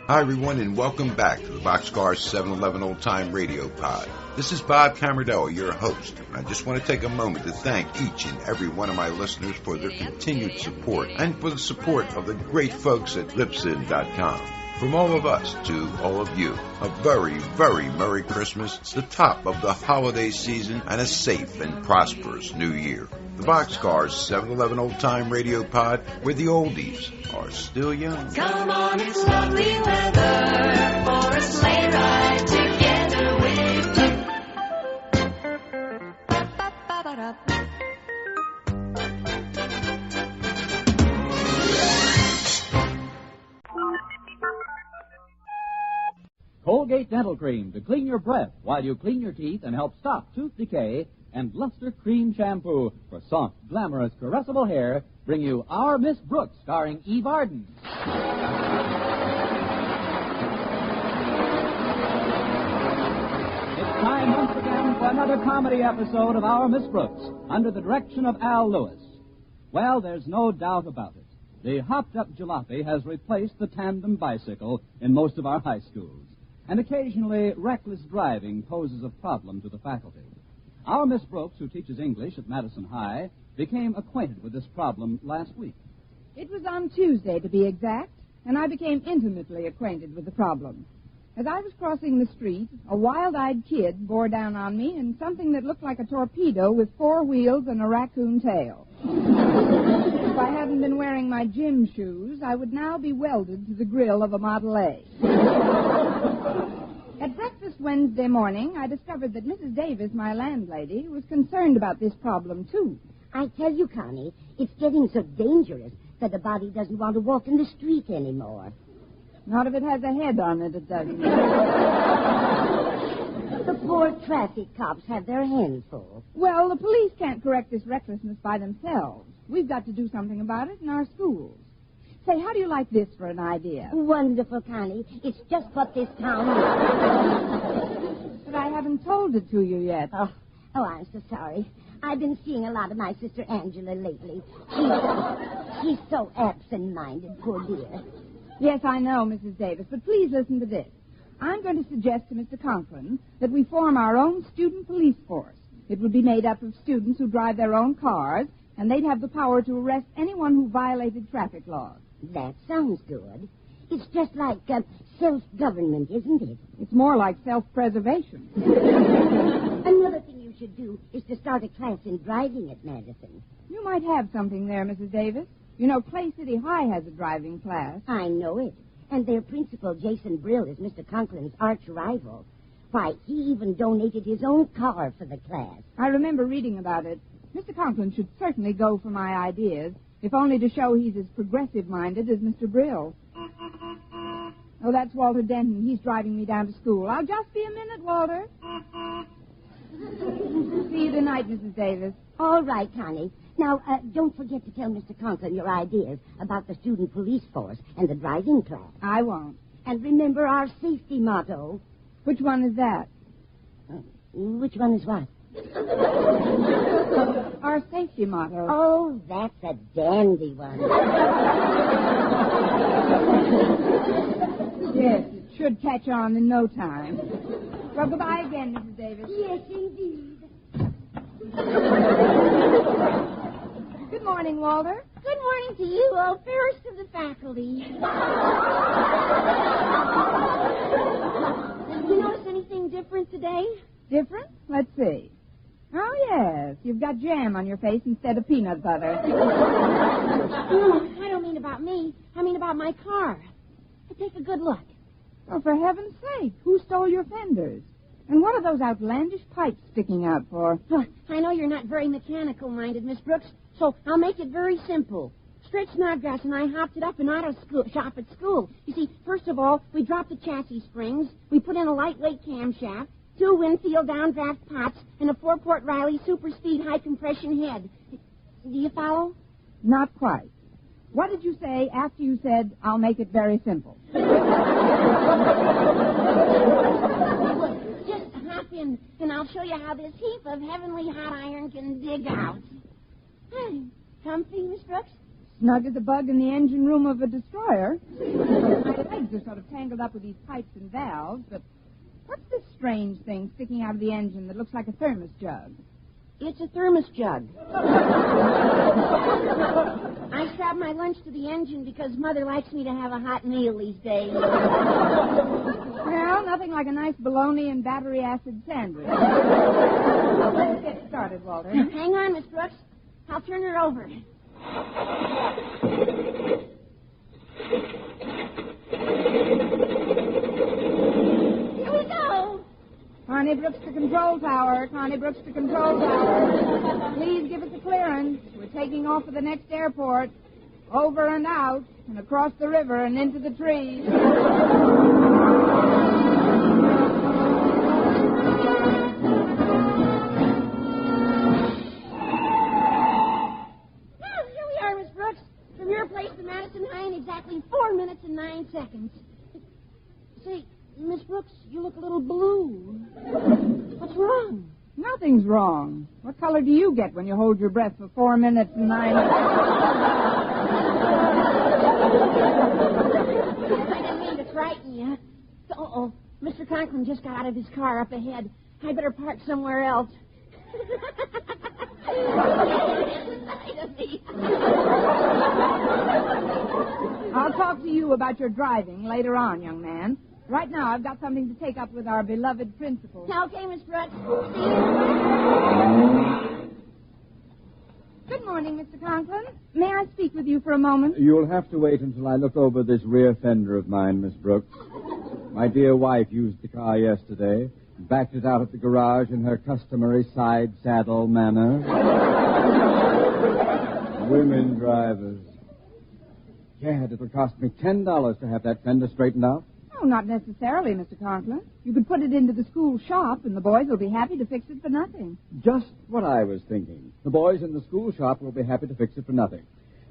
Hi, everyone, and welcome back to the Boxcar 711 Old Time Radio Pod. This is Bob Camardella, your host. I just want to take a moment to thank each and every one of my listeners for their continued support and for the support of the great folks at Libsyn.com. From all of us to all of you, a very, very Merry Christmas, the top of the holiday season, and a safe and prosperous New Year. The Boxcar 711 Old Time Radio Pod, where the oldies are still young. Come on, it's lovely weather for a sleigh ride together with you. Colgate Dental Cream to clean your breath while you clean your teeth and help stop tooth decay, and Luster Cream Shampoo for soft, glamorous, caressable hair bring you Our Miss Brooks, starring Eve Arden. It's time once again for another comedy episode of Our Miss Brooks, under the direction of Al Lewis. Well, there's no doubt about it. The hopped-up jalopy has replaced the tandem bicycle in most of our high schools, and occasionally reckless driving poses a problem to the faculty. Our Miss Brooks, who teaches English at Madison High, became acquainted with this problem last week. It was on Tuesday, to be exact, and I became intimately acquainted with the problem. As I was crossing the street, a wild-eyed kid bore down on me in something that looked like a torpedo with 4 wheels and a raccoon tail. If I hadn't been wearing my gym shoes, I would now be welded to the grill of a Model A. At breakfast Wednesday morning, I discovered that Mrs. Davis, my landlady, was concerned about this problem, too. I tell you, Connie, it's getting so dangerous that the body doesn't want to walk in the street anymore. Not if it has a head on it, it doesn't. The poor traffic cops have their hands full. Well, the police can't correct this recklessness by themselves. We've got to do something about it in our schools. Say, how do you like this for an idea? Wonderful, Connie. It's just what this town needs. But I haven't told it to you yet. Oh, I'm so sorry. I've been seeing a lot of my sister Angela lately. She's so absent-minded, poor dear. Yes, I know, Mrs. Davis, but please listen to this. I'm going to suggest to Mr. Conklin that we form our own student police force. It would be made up of students who drive their own cars, and they'd have the power to arrest anyone who violated traffic laws. That sounds good. It's just like self-government, isn't it? It's more like self-preservation. Another thing you should do is to start a class in driving at Madison. You might have something there, Mrs. Davis. You know, Clay City High has a driving class. I know it. And their principal, Jason Brill, is Mr. Conklin's arch rival. Why, he even donated his own car for the class. I remember reading about it. Mr. Conklin should certainly go for my ideas, if only to show he's as progressive-minded as Mr. Brill. Oh, that's Walter Denton. He's driving me down to school. I'll just be a minute, Walter. See you tonight, Mrs. Davis. All right, Connie. Now, don't forget to tell Mr. Conklin your ideas about the student police force and the driving class. I won't. And remember our safety motto. Which one is that? Which one is what? Our safety motto. Oh, that's a dandy one. Yes, it should catch on in no time. Well, goodbye again, Mrs. Davis. Yes, indeed. Good morning, Walter. Good morning to you, all fairest of the faculty. Did you notice anything different today? Different? Let's see. Oh, yes. You've got jam on your face instead of peanut butter. No, I don't mean about me. I mean about my car. Take a good look. Oh, for heaven's sake, who stole your fenders? And what are those outlandish pipes sticking out for? Oh, I know you're not very mechanical-minded, Miss Brooks, so I'll make it very simple. Stretch Snodgrass and I hopped it up in auto shop at school. You see, first of all, we dropped the chassis springs, we put in a lightweight camshaft, 2 Winfield downdraft pots, and a 4-port Riley super-speed high-compression head. Do you follow? Not quite. What did you say after you said, I'll make it very simple? Just hop in, and I'll show you how this heap of heavenly hot iron can dig out. Comfy, Miss Brooks? Snug as a bug in the engine room of a destroyer. My legs are sort of tangled up with these pipes and valves, but what's this strange thing sticking out of the engine that looks like a thermos jug? It's a thermos jug. I strap my lunch to the engine because Mother likes me to have a hot meal these days. Well, nothing like a nice bologna and battery acid sandwich. Let's get started, Walter. Hang on, Miss Brooks. I'll turn her over. Here we go. Connie Brooks to control tower. Connie Brooks to control tower. Please give us a clearance. We're taking off for the next airport. Over and out, and across the river and into the trees. From your place to Madison High in exactly 4 minutes and 9 seconds. Say, Miss Brooks, you look a little blue. What's wrong? Nothing's wrong. What color do you get when you hold your breath for 4 minutes and 9 seconds? I didn't mean to frighten you. Uh-oh. Mr. Conklin just got out of his car up ahead. I better park somewhere else. I'll talk to you about your driving later on, young man. Right now, I've got something to take up with our beloved principal. Okay, Miss Brooks. See you. Good morning, Mr. Conklin. May I speak with you for a moment? You'll have to wait until I look over this rear fender of mine, Miss Brooks. My dear wife used the car yesterday, backed it out at the garage in her customary side saddle manner. Women drivers. Gad, it'll cost me $10 to have that fender straightened out. Oh, not necessarily, Mr. Conklin. You could put it into the school shop, and the boys will be happy to fix it for nothing. Just what I was thinking. The boys in the school shop will be happy to fix it for nothing.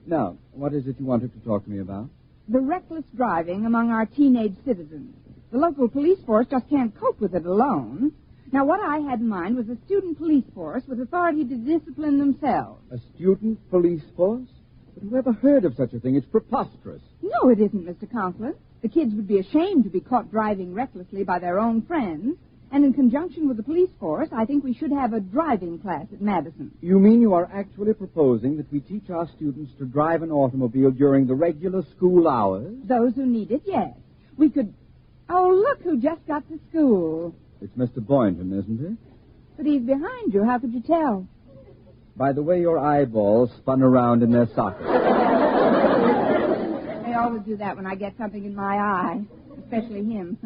Now, what is it you wanted to talk to me about? The reckless driving among our teenage citizens. The local police force just can't cope with it alone. Now, what I had in mind was a student police force with authority to discipline themselves. A student police force? But who ever heard of such a thing? It's preposterous. No, it isn't, Mr. Conklin. The kids would be ashamed to be caught driving recklessly by their own friends. And in conjunction with the police force, I think we should have a driving class at Madison. You mean you are actually proposing that we teach our students to drive an automobile during the regular school hours? Those who need it, yes. We could... Oh, look who just got to school. It's Mr. Boynton, isn't it? But he's behind you. How could you tell? By the way your eyeballs spun around in their sockets. They always do that when I get something in my eye, especially him.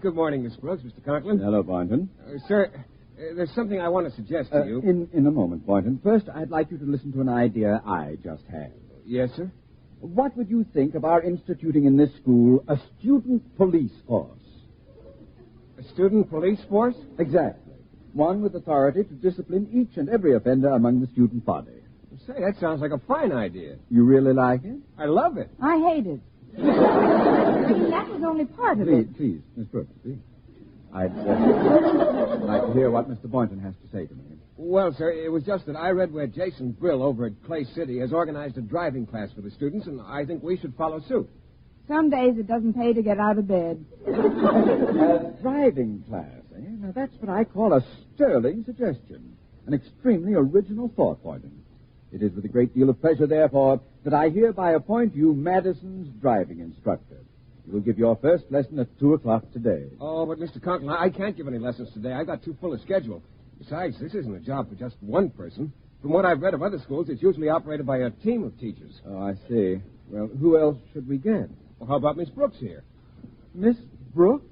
Good morning, Miss Brooks, Mr. Conklin. Hello, Boynton. Sir, there's something I want to suggest to you. In a moment, Boynton. First, I'd like you to listen to an idea I just had. Yes, sir? What would you think of our instituting in this school a student police force? A student police force? Exactly. One with authority to discipline each and every offender among the student body. Say, that sounds like a fine idea. You really like it? I love it. I hate it. I mean, that was only part of it. Please, Miss Brooks, please. I'd like to hear what Mr. Boynton has to say to me. Well, sir, it was just that I read where Jason Brill over at Clay City has organized a driving class for the students, and I think we should follow suit. Some days it doesn't pay to get out of bed. A driving class, eh? Now, that's what I call a sterling suggestion. An extremely original thought, Boynton. It is with a great deal of pleasure, therefore, that I hereby appoint you Madison's driving instructor. You will give your first lesson at 2 o'clock today. Oh, but Mr. Conklin, I can't give any lessons today. I've got too full a schedule. Besides, this isn't a job for just one person. From what I've read of other schools, it's usually operated by a team of teachers. Oh, I see. Well, who else should we get? Well, how about Miss Brooks here? Miss Brooks?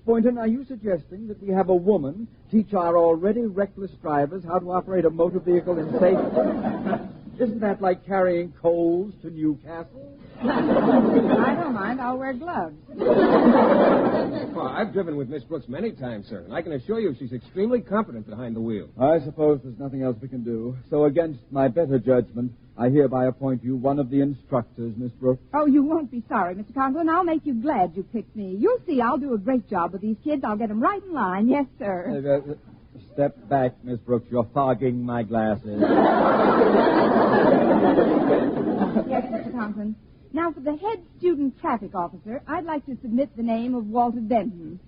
Boynton, are you suggesting that we have a woman teach our already reckless drivers how to operate a motor vehicle in safety? Isn't that like carrying coals to Newcastle? I don't mind. I'll wear gloves. Well, I've driven with Miss Brooks many times, sir, and I can assure you she's extremely competent behind the wheel. I suppose there's nothing else we can do. So against my better judgment, I hereby appoint you one of the instructors, Miss Brooks. Oh, you won't be sorry, Mr. Conklin. I'll make you glad you picked me. You'll see I'll do a great job with these kids. I'll get them right in line. Yes, sir. Step back, Miss Brooks. You're fogging my glasses. Yes, Mr. Conklin. Now, for the head student traffic officer, I'd like to submit the name of Walter Denton.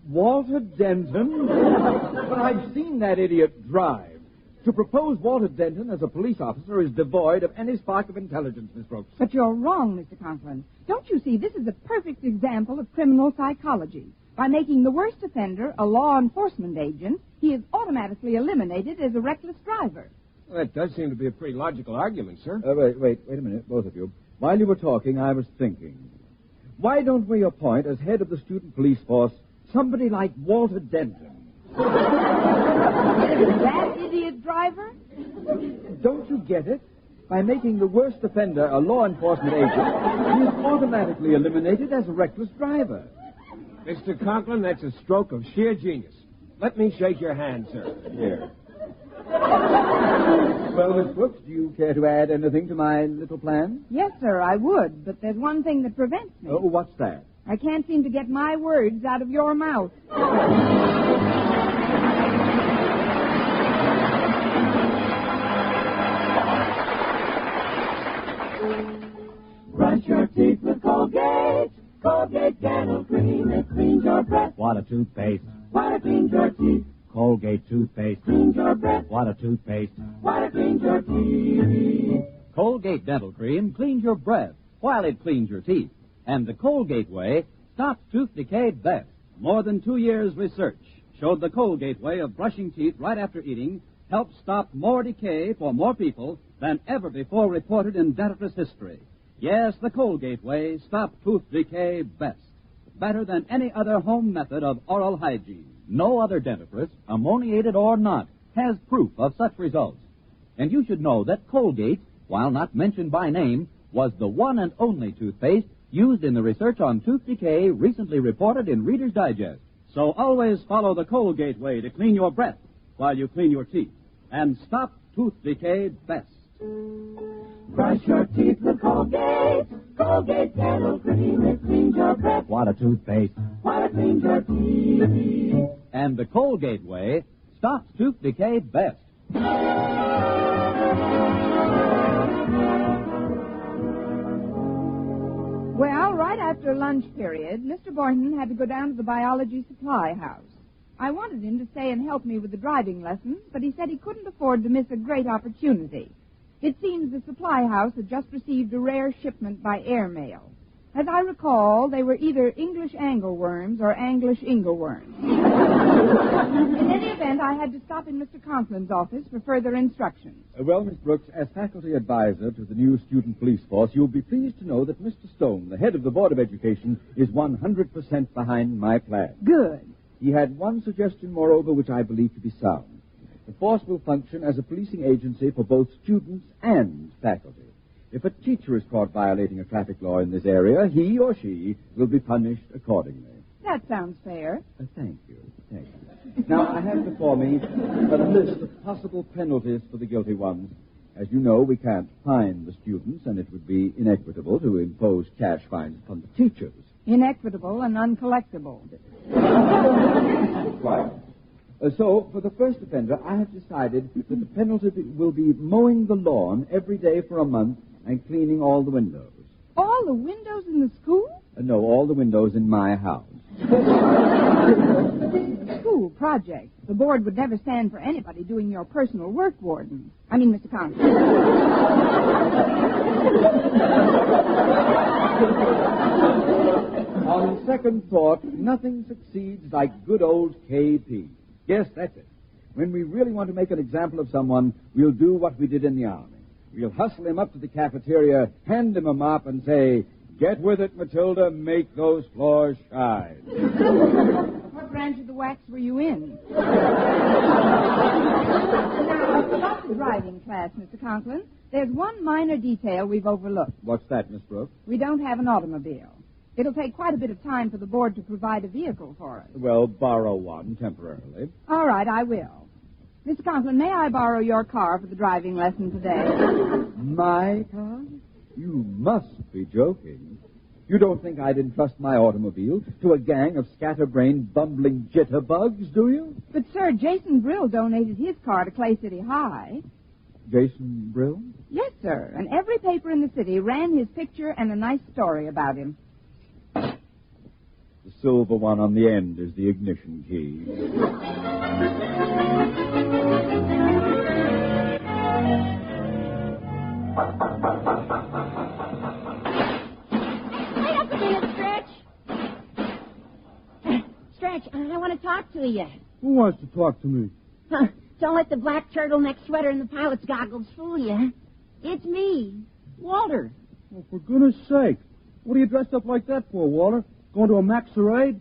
Walter Denton? But I've seen that idiot drive. To propose Walter Denton as a police officer is devoid of any spark of intelligence, Miss Brooks. But you're wrong, Mr. Conklin. Don't you see, this is a perfect example of criminal psychology. By making the worst offender a law enforcement agent, he is automatically eliminated as a reckless driver. Well, that does seem to be a pretty logical argument, sir. Wait a minute, both of you. While you were talking, I was thinking. Why don't we appoint as head of the student police force somebody like Walter Denton? That idiot driver? Don't you get it? By making the worst offender a law enforcement agent, he is automatically eliminated as a reckless driver. Mr. Conklin, that's a stroke of sheer genius. Let me shake your hand, sir. Here. Well, Miss Brooks, do you care to add anything to my little plan? Yes, sir, I would, but there's one thing that prevents me. Oh, what's that? I can't seem to get my words out of your mouth. Brush your teeth with Colgate. Colgate Dental Cream. It cleans your breath. Water toothpaste. Water cleans your teeth. Colgate toothpaste. Cleans your breath. Water toothpaste. Water cleans your teeth. Colgate Dental Cream cleans your breath while it cleans your teeth. And the Colgate way stops tooth decay best. More than 2 years' research showed the Colgate way of brushing teeth right after eating helps stop more decay for more people than ever before reported in dentifrice history. Yes, the Colgate way stops tooth decay best. Better than any other home method of oral hygiene. No other dentifrice, ammoniated or not, has proof of such results. And you should know that Colgate, while not mentioned by name, was the one and only toothpaste used in the research on tooth decay recently reported in Reader's Digest. So always follow the Colgate way to clean your breath while you clean your teeth. And stop tooth decay best. Brush your teeth with Colgate. Colgate Dental Cream. It cleans your breath. Water toothpaste. Water cleans your teeth. And the Colgate way stops tooth decay best. Well, right after lunch period, Mr. Boynton had to go down to the biology supply house. I wanted him to stay and help me with the driving lessons, but he said he couldn't afford to miss a great opportunity. It seems the supply house had just received a rare shipment by airmail. As I recall, they were either English angleworms or Anglish ingleworms. In any event, I had to stop in Mr. Conklin's office for further instructions. Well, Miss Brooks, as faculty advisor to the new student police force, you'll be pleased to know that Mr. Stone, the head of the Board of Education, is 100% behind my plan. Good. He had one suggestion, moreover, which I believe to be sound. The force will function as a policing agency for both students and faculty. If a teacher is caught violating a traffic law in this area, he or she will be punished accordingly. That sounds fair. Thank you. Now, I have before me a list of possible penalties for the guilty ones. As you know, we can't fine the students, and it would be inequitable to impose cash fines upon the teachers. Inequitable and uncollectible. Right. So, for the first offender, I have decided that the penalty will be mowing the lawn every day for a month and cleaning all the windows. All the windows in the school? No, all the windows in my house. School project. The board would never stand for anybody doing your personal work, Warden. I mean, Mr. Conklin. On second thought, nothing succeeds like good old KP. Yes, that's it. When we really want to make an example of someone, we'll do what we did in the Army. We'll hustle him up to the cafeteria, hand him a mop, and say, "Get with it, Matilda, make those floors shine." What branch of the wax were you in? Now, about the driving class, Mr. Conklin, there's one minor detail we've overlooked. What's that, Miss Brooks? We don't have an automobile. It'll take quite a bit of time for the board to provide a vehicle for us. Well, borrow one temporarily. All right, I will. Mr. Conklin, may I borrow your car for the driving lesson today? My car? You must be joking. You don't think I'd entrust my automobile to a gang of scatterbrained, bumbling jitterbugs, do you? But, sir, Jason Brill donated his car to Clay City High. Jason Brill? Yes, sir. And every paper in the city ran his picture and a nice story about him. The silver one on the end is the ignition key. Wait up a minute, Stretch. Stretch, I want to talk to you. Who wants to talk to me? Don't let the black turtleneck sweater and the pilot's goggles fool you. It's me, Walter. Oh, for goodness sake. What are you dressed up like that for, Walter? Going to a masquerade?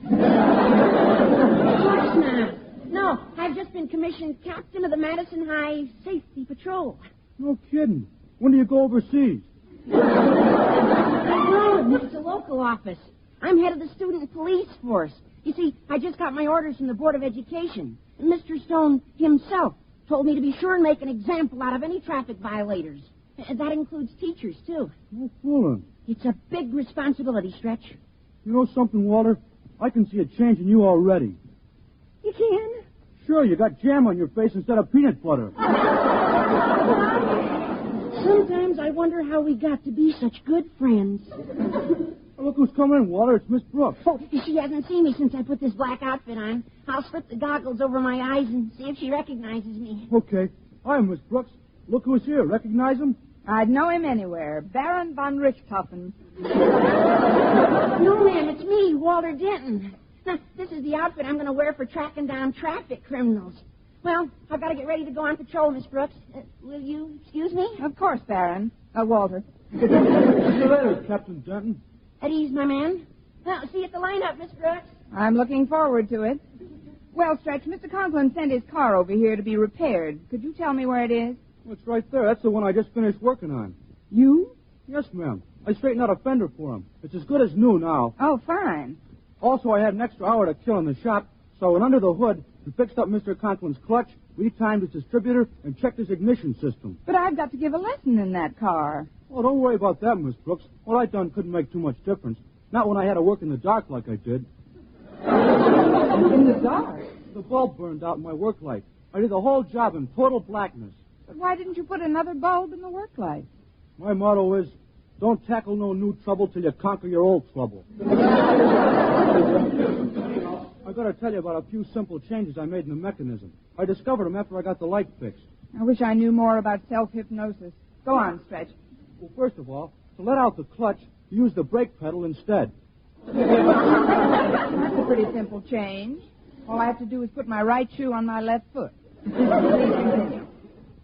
Of course not. No, I've just been commissioned captain of the Madison High Safety Patrol. No kidding. When do you go overseas? No, it's a local office. I'm head of the student police force. You see, I just got my orders from the Board of Education. And Mr. Stone himself told me to be sure and make an example out of any traffic violators. That includes teachers, too. No fooling. It's a big responsibility, Stretch. You know something, Walter? I can see a change in you already. You can? Sure, you got jam on your face instead of peanut butter. Sometimes I wonder how we got to be such good friends. Look who's coming in, Walter. It's Miss Brooks. Oh, she hasn't seen me since I put this black outfit on. I'll slip the goggles over my eyes and see if she recognizes me. Okay. Hi, Miss Brooks. Look who's here. Recognize him? I'd know him anywhere. Baron von Richthofen. No, ma'am, it's me, Walter Denton. Now, this is the outfit I'm going to wear for tracking down traffic criminals. Well, I've got to get ready to go on patrol, Miss Brooks. Will you excuse me? Of course, Baron. Walter. See you later, Captain Denton. At ease, my man. Well, see you at the lineup, Miss Brooks. I'm looking forward to it. Well, Stretch, Mr. Conklin sent his car over here to be repaired. Could you tell me where it is? Well, it's right there. That's the one I just finished working on. You? Yes, ma'am. I straightened out a fender for him. It's as good as new now. Oh, fine. Also, I had an extra hour to kill in the shop, so I went under the hood and fixed up Mr. Conklin's clutch, retimed his distributor, and checked his ignition system. But I've got to give a lesson in that car. Oh, don't worry about that, Miss Brooks. What I done couldn't make too much difference. Not when I had to work in the dark like I did. In the dark? The bulb burned out in my work light. I did the whole job in total blackness. But why didn't you put another bulb in the work light? My motto is, don't tackle no new trouble till you conquer your old trouble. I got to tell you about a few simple changes I made in the mechanism. I discovered them after I got the light fixed. I wish I knew more about self-hypnosis. Go on, Stretch. Well, first of all, to let out the clutch, you use the brake pedal instead. That's a pretty simple change. All I have to do is put my right shoe on my left foot.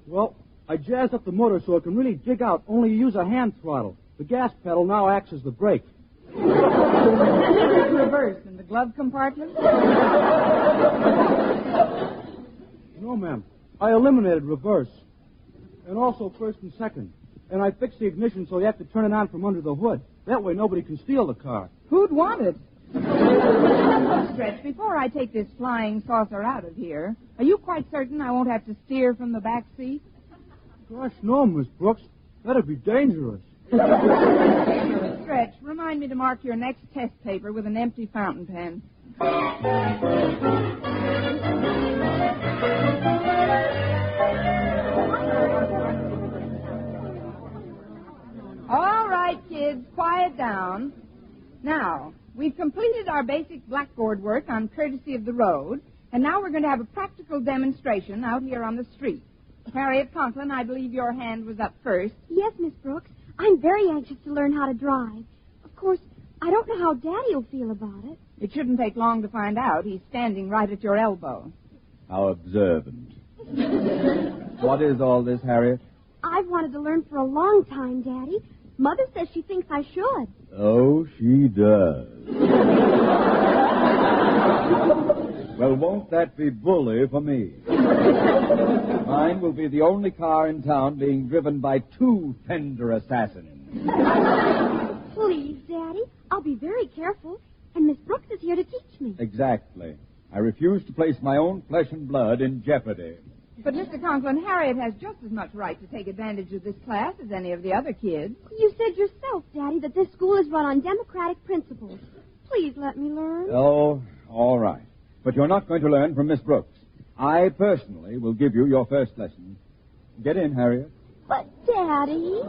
Well, I jazzed up the motor so it can really dig out, only you use a hand throttle. The gas pedal now acts as the brake. It's reversed in the glove compartment? No, ma'am. I eliminated reverse. And also first and second. And I fixed the ignition so you have to turn it on from under the hood. That way nobody can steal the car. Who'd want it? Stretch, before I take this flying saucer out of here, are you quite certain I won't have to steer from the back seat? Gosh, no, Miss Brooks. That'd be dangerous. Stretch, remind me to mark your next test paper with an empty fountain pen. All right, kids, quiet down. Now, we've completed our basic blackboard work on courtesy of the road, and now we're going to have a practical demonstration out here on the street. Harriet Conklin, I believe your hand was up first. Yes, Miss Brooks. I'm very anxious to learn how to drive. Of course, I don't know how Daddy will feel about it. It shouldn't take long to find out. He's standing right at your elbow. How observant. What is all this, Harriet? I've wanted to learn for a long time, Daddy. Mother says she thinks I should. Oh, she does. Well, won't that be bully for me? Mine will be the only car in town being driven by two fender assassins. Please, Daddy. I'll be very careful. And Miss Brooks is here to teach me. Exactly. I refuse to place my own flesh and blood in jeopardy. But, Mr. Conklin, Harriet has just as much right to take advantage of this class as any of the other kids. You said yourself, Daddy, that this school is run on democratic principles. Please let me learn. Oh, all right. But you're not going to learn from Miss Brooks. I personally will give you your first lesson. Get in, Harriet. But, Daddy,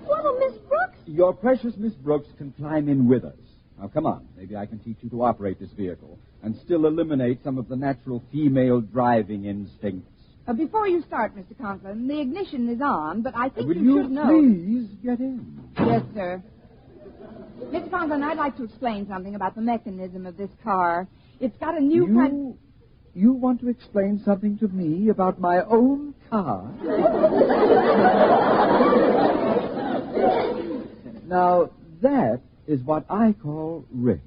what'll Miss Brooks... Your precious Miss Brooks can climb in with us. Now, come on. Maybe I can teach you to operate this vehicle and still eliminate some of the natural female driving instincts. Before you start, Mr. Conklin, the ignition is on, but I think Will you should know... please get in? Yes, sir. Mr. Conklin, I'd like to explain something about the mechanism of this car. It's got a new kind... You want to explain something to me about my own car? Now, that is what I call rich.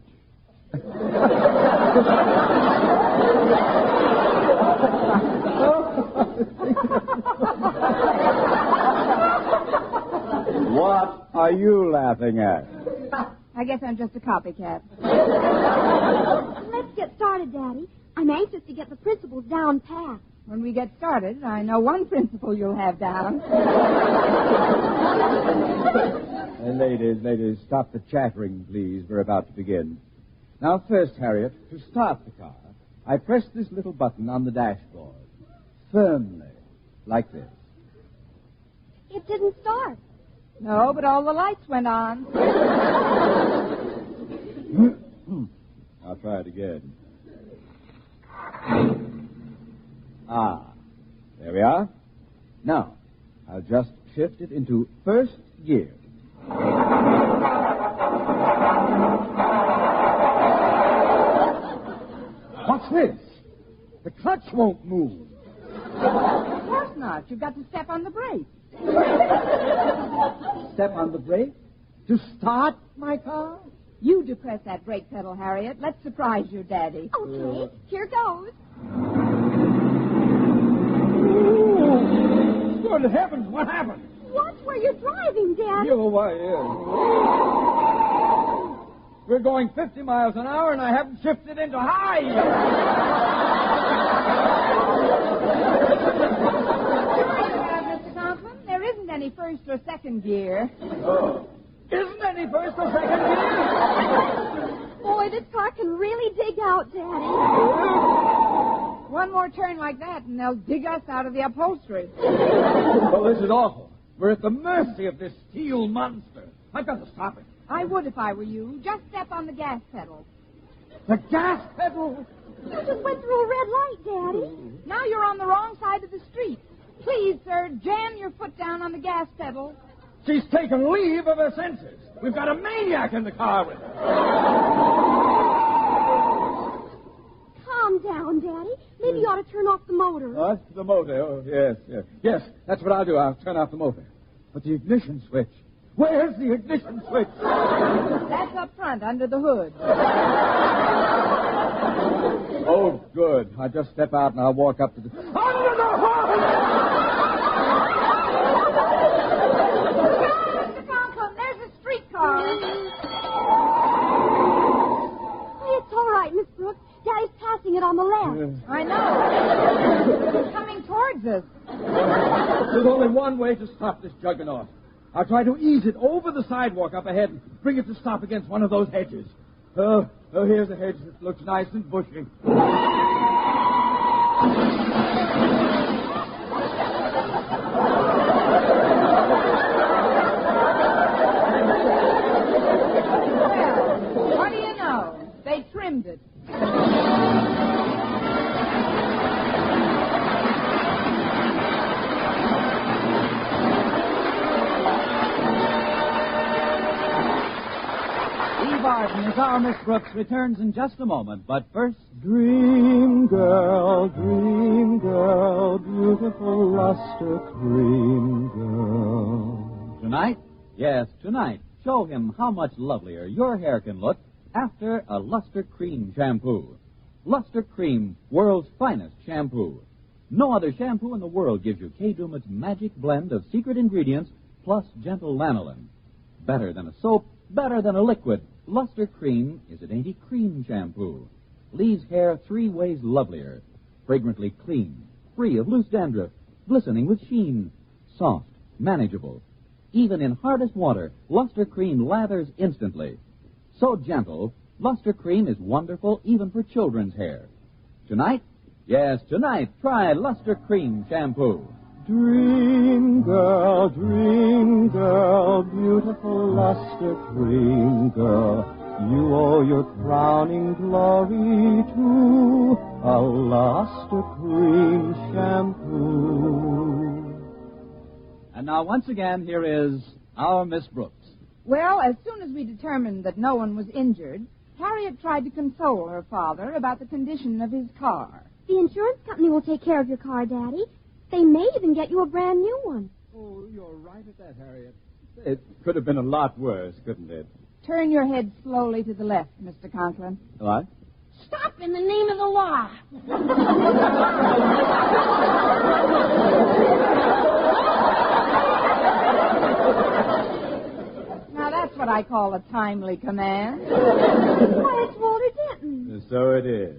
What are you laughing at? I guess I'm just a copycat. Let's get started, Daddy. I'm anxious to get the principles down pat. When we get started, I know one principle you'll have down. Ladies, stop the chattering, please. We're about to begin. Now, first, Harriet, to start the car, I press this little button on the dashboard. Firmly, like this. It didn't start. No, but all the lights went on. I'll try it again. There we are. Now, I'll just shift it into first gear. What's this? The clutch won't move. Of course not. You've got to step on the brake. Step on the brake? To start my car? You depress that brake pedal, Harriet. Let's surprise your daddy. Okay, here goes. Good heavens, what happened? Watch where you're driving, Daddy. We're going 50 miles an hour, and I haven't shifted into high yet. Mr. Conklin, there isn't any first or second gear. Isn't any first or second gear? Boy, this car can really dig out, Daddy. One more turn like that, and they'll dig us out of the upholstery. Well, this is awful. We're at the mercy of this steel monster. I've got to stop it. I would if I were you. Just step on the gas pedal. The gas pedal? You just went through a red light, Daddy. Now you're on the wrong side of the street. Please, sir, jam your foot down on the gas pedal. She's taken leave of her senses. We've got a maniac in the car with her. Calm down, Daddy. Maybe you ought to turn off the motor. What? The motor? Oh, yes. Yes, that's what I'll do. I'll turn off the motor. But the ignition switch. Where's the ignition switch? That's up front, under the hood. Oh, good. I'll just step out and I'll walk up to the... Under the hood! Mr. Conklin, there's a streetcar. It's all right, Miss Brooks. Daddy's passing it on the left. I know. It's coming towards us. There's only one way to stop this juggernaut. I'll try to ease it over the sidewalk up ahead and bring it to stop against one of those hedges. Oh, here's a hedge that looks nice and bushy. Well, what do you know? They trimmed it. Eve Arden as our Miss Brooks returns in just a moment, but first... Dream girl, beautiful luster cream girl. Tonight? Yes, tonight. Show him how much lovelier your hair can look after a Luster Cream shampoo. Luster Cream, world's finest shampoo. No other shampoo in the world gives you Kay Daumit's magic blend of secret ingredients plus gentle lanolin. Better than a soap, better than a liquid. Luster Cream is a dainty cream shampoo. Leaves hair 3 ways lovelier. Fragrantly clean, free of loose dandruff, glistening with sheen, soft, manageable. Even in hardest water, Luster Cream lathers instantly. So gentle, Luster Cream is wonderful even for children's hair. Tonight? Yes, tonight, try Luster Cream shampoo. Dream girl, beautiful luster cream girl, you owe your crowning glory to a luster cream shampoo. And now, once again, here is our Miss Brooks. Well, as soon as we determined that no one was injured, Harriet tried to console her father about the condition of his car. The insurance company will take care of your car, Daddy. They may even get you a brand new one. Oh, you're right at that, Harriet. It could have been a lot worse, couldn't it? Turn your head slowly to the left, Mr. Conklin. What? Stop in the name of the law. Now, that's what I call a timely command. Why, it's Walter Denton. So it is.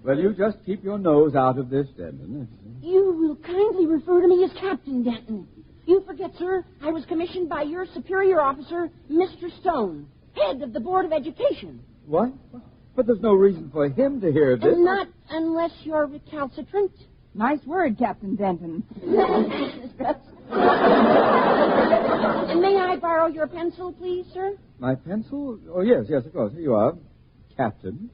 Well, you just keep your nose out of this, Denton. You will kindly refer to me as Captain Denton. You forget, sir, I was commissioned by your superior officer, Mr. Stone, head of the Board of Education. What? But there's no reason for him to hear this. Not unless you're recalcitrant. Nice word, Captain Denton. And may I borrow your pencil, please, sir? My pencil? Oh, yes, of course. Here you are, Captain.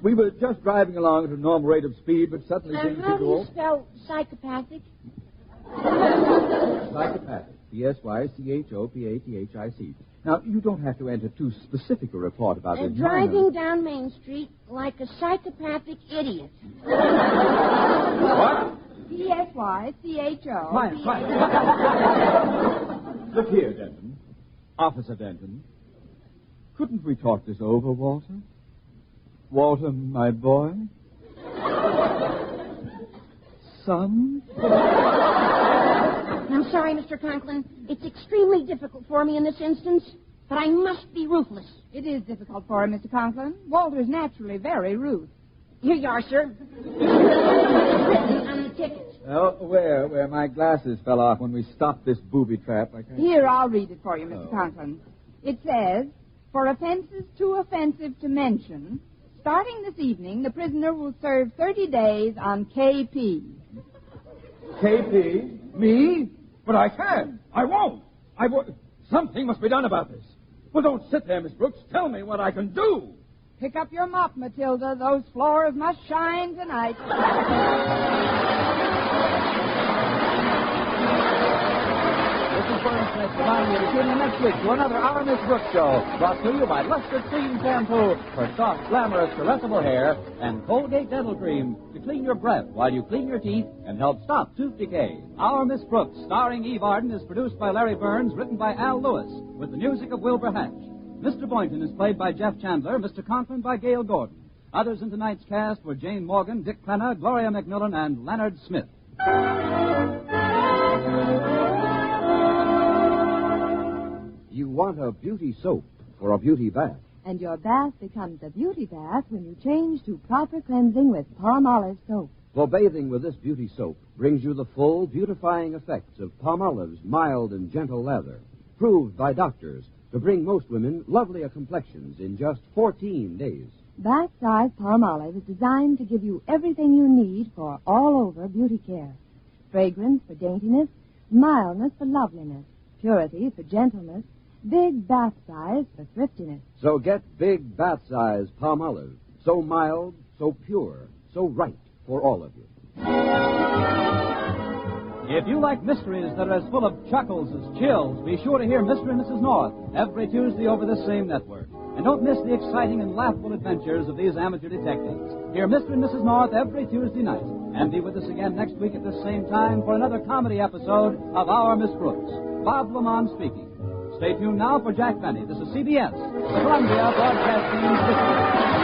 We were just driving along at a normal rate of speed, but suddenly things How do you go... spell psychopathic? Psychopathic. Psychopathic. Now, you don't have to enter too specific a report about this. Driving down Main Street like a psychopathic idiot. What? P-S-Y-C-H-O. Quiet. Look here, Denton. Officer Denton. Couldn't we talk this over, Walter? Walter, my boy? Son? I'm sorry, Mr. Conklin. It's extremely difficult for me in this instance, but I must be ruthless. It is difficult for him, Mr. Conklin. Walter's naturally very rude. Here you are, sir. Written on the ticket. Oh, where my glasses fell off when we stopped this booby trap. I can't... Here, I'll read it for you, Mr. Conklin. It says, for offenses too offensive to mention, starting this evening, the prisoner will serve 30 days on KP. KP? Me? But I can't. I won't. Something must be done about this. Well, don't sit there, Miss Brooks. Tell me what I can do. Pick up your mop, Matilda. Those floors must shine tonight. This is Burns Smith reminding you to tune in next week to another Our Miss Brooks show, brought to you by Luster Cream Shampoo for soft, glamorous, caressable hair, and Colgate Dental Cream to clean your breath while you clean your teeth and help stop tooth decay. Our Miss Brooks, starring Eve Arden, is produced by Larry Burns, written by Al Lewis, with the music of Wilbur Hatch. Mr. Boynton is played by Jeff Chandler, Mr. Conklin by Gale Gordon. Others in tonight's cast were Jane Morgan, Dick Crenna, Gloria McMillan, and Leonard Smith. You want a beauty soap for a beauty bath. And your bath becomes a beauty bath when you change to proper cleansing with Palmolive soap. For bathing with this beauty soap brings you the full beautifying effects of Palmolive's mild and gentle lather, proved by doctors to bring most women lovelier complexions in just 14 days. Bath-size Palmolive is designed to give you everything you need for all-over beauty care. Fragrance for daintiness, mildness for loveliness, purity for gentleness, big bath size for thriftiness. So get big bath size Palmolive. So mild, so pure, so right for all of you. If you like mysteries that are as full of chuckles as chills, be sure to hear Mr. and Mrs. North every Tuesday over this same network. And don't miss the exciting and laughable adventures of these amateur detectives. Hear Mr. and Mrs. North every Tuesday night. And be with us again next week at this same time for another comedy episode of Our Miss Brooks. Bob Lamont speaking. Stay tuned now for Jack Benny. This is CBS, the Columbia Broadcasting System.